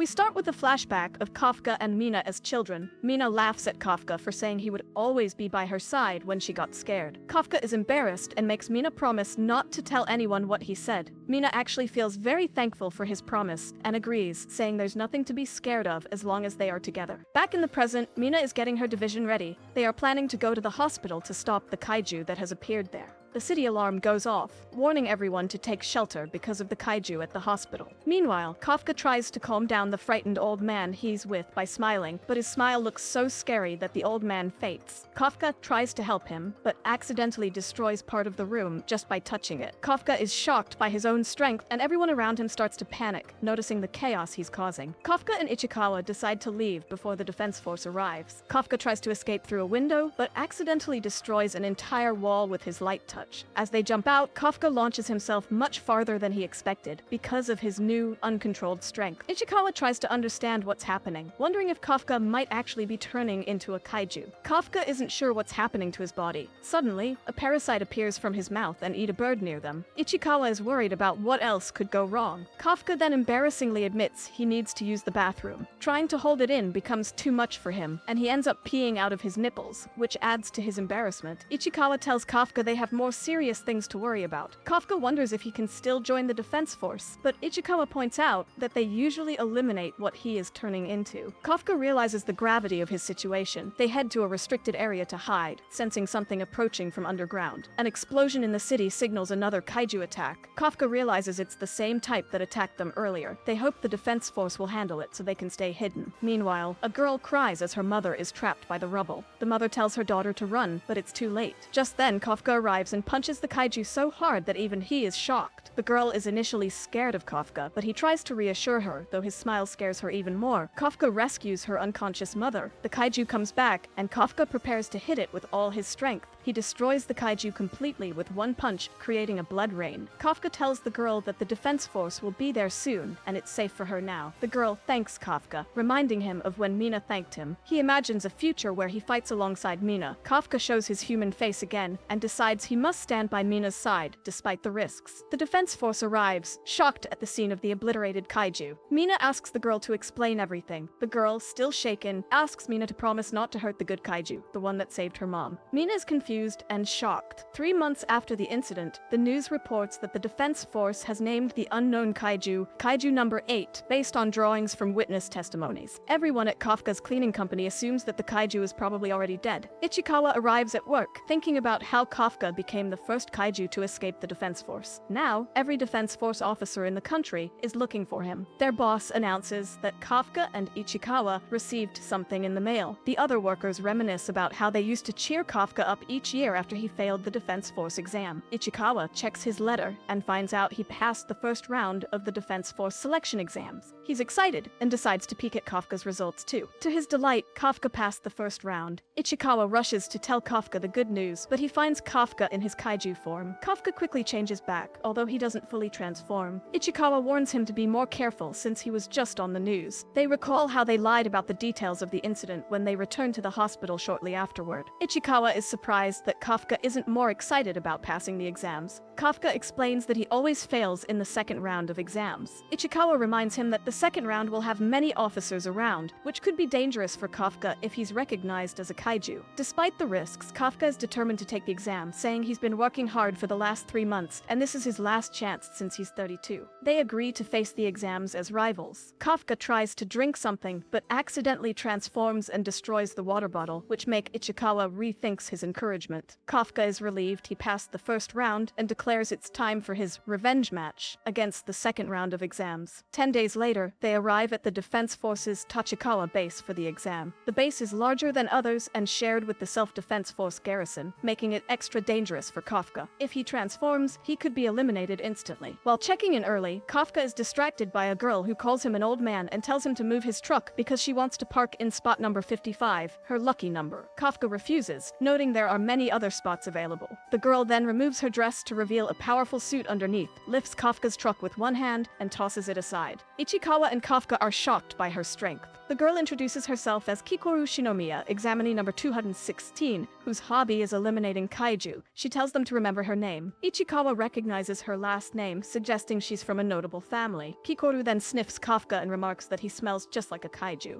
We start with a flashback of Kafka and Mina as children. Mina laughs at Kafka for saying he would always be by her side when she got scared. Kafka is embarrassed and makes Mina promise not to tell anyone what he said. Mina actually feels very thankful for his promise and agrees, saying there's nothing to be scared of as long as they are together. Back in the present, Mina is getting her division ready. They are planning to go to the hospital to stop the kaiju that has appeared there. The city alarm goes off, warning everyone to take shelter because of the kaiju at the hospital. Meanwhile, Kafka tries to calm down the frightened old man he's with by smiling, but his smile looks so scary that the old man faints. Kafka tries to help him, but accidentally destroys part of the room just by touching it. Kafka is shocked by his own strength, and everyone around him starts to panic, noticing the chaos he's causing. Kafka and Ichikawa decide to leave before the defense force arrives. Kafka tries to escape through a window, but accidentally destroys an entire wall with his light touch. As they jump out, Kafka launches himself much farther than he expected because of his new, uncontrolled strength. Ichikawa tries to understand what's happening, wondering if Kafka might actually be turning into a kaiju. Kafka isn't sure what's happening to his body. Suddenly, a parasite appears from his mouth and eats a bird near them. Ichikawa is worried about what else could go wrong. Kafka then embarrassingly admits he needs to use the bathroom. Trying to hold it in becomes too much for him, and he ends up peeing out of his nipples, which adds to his embarrassment. Ichikawa tells Kafka they have more serious things to worry about. Kafka wonders if he can still join the defense force, but Ichikawa points out that they usually eliminate what he is turning into. Kafka realizes the gravity of his situation. They head to a restricted area to hide, sensing something approaching from underground. An explosion in the city signals another kaiju attack. Kafka realizes it's the same type that attacked them earlier. They hope the defense force will handle it so they can stay hidden. Meanwhile, a girl cries as her mother is trapped by the rubble. The mother tells her daughter to run, but it's too late. Just then, Kafka arrives and punches the kaiju so hard that even he is shocked. The girl is initially scared of Kafka, but he tries to reassure her, though his smile scares her even more. Kafka rescues her unconscious mother. The kaiju comes back, and Kafka prepares to hit it with all his strength. He destroys the kaiju completely with one punch, creating a blood rain. Kafka tells the girl that the defense force will be there soon, and it's safe for her now. The girl thanks Kafka, reminding him of when Mina thanked him. He imagines a future where he fights alongside Mina. Kafka shows his human face again, and decides he must stand by Mina's side, despite the risks. The defense force arrives, shocked at the scene of the obliterated kaiju. Mina asks the girl to explain everything. The girl, still shaken, asks Mina to promise not to hurt the good kaiju, the one that saved her mom. Mina is confused and shocked. 3 months after the incident, the news reports that the defense force has named the unknown kaiju number 8, based on drawings from witness testimonies. Everyone at Kafka's cleaning company assumes that the kaiju is probably already dead. Ichikawa arrives at work, thinking about how Kafka became the first kaiju to escape the defense force. Now, every defense force officer in the country is looking for him. Their boss announces that Kafka and Ichikawa received something in the mail. The other workers reminisce about how they used to cheer Kafka up each year after he failed the defense force exam. Ichikawa checks his letter and finds out he passed the first round of the defense force selection exams. He's excited and decides to peek at Kafka's results too. To his delight, Kafka passed the first round. Ichikawa rushes to tell Kafka the good news, but he finds Kafka in his kaiju form. Kafka quickly changes back, although he doesn't fully transform. Ichikawa warns him to be more careful since he was just on the news. They recall how they lied about the details of the incident when they return to the hospital shortly afterward. Ichikawa is surprised that Kafka isn't more excited about passing the exams. Kafka explains that he always fails in the second round of exams. Ichikawa reminds him that the second round will have many officers around, which could be dangerous for Kafka if he's recognized as a kaiju. Despite the risks, Kafka is determined to take the exam, saying he's been working hard for the last 3 months, and this is his last chance since he's 32. They agree to face the exams as rivals. Kafka tries to drink something, but accidentally transforms and destroys the water bottle, which make Ichikawa rethinks his encouragement. Kafka is relieved he passed the first round and declares it's time for his revenge match against the second round of exams. 10 days later, they arrive at the Defense Force's Tachikawa base for the exam. The base is larger than others and shared with the Self-Defense Force garrison, making it extra dangerous for Kafka. If he transforms, he could be eliminated instantly. While checking in early, Kafka is distracted by a girl who calls him an old man and tells him to move his truck because she wants to park in spot number 55, her lucky number. Kafka refuses, noting there are many other spots available. The girl then removes her dress to reveal a powerful suit underneath, lifts Kafka's truck with one hand, and tosses it aside. Ichikawa and Kafka are shocked by her strength. The girl introduces herself as Kikoru Shinomiya, examinee number 216, whose hobby is eliminating kaiju. She tells them to remember her name. Ichikawa recognizes her last name, suggesting she's from a notable family. Kikoru then sniffs Kafka and remarks that he smells just like a kaiju.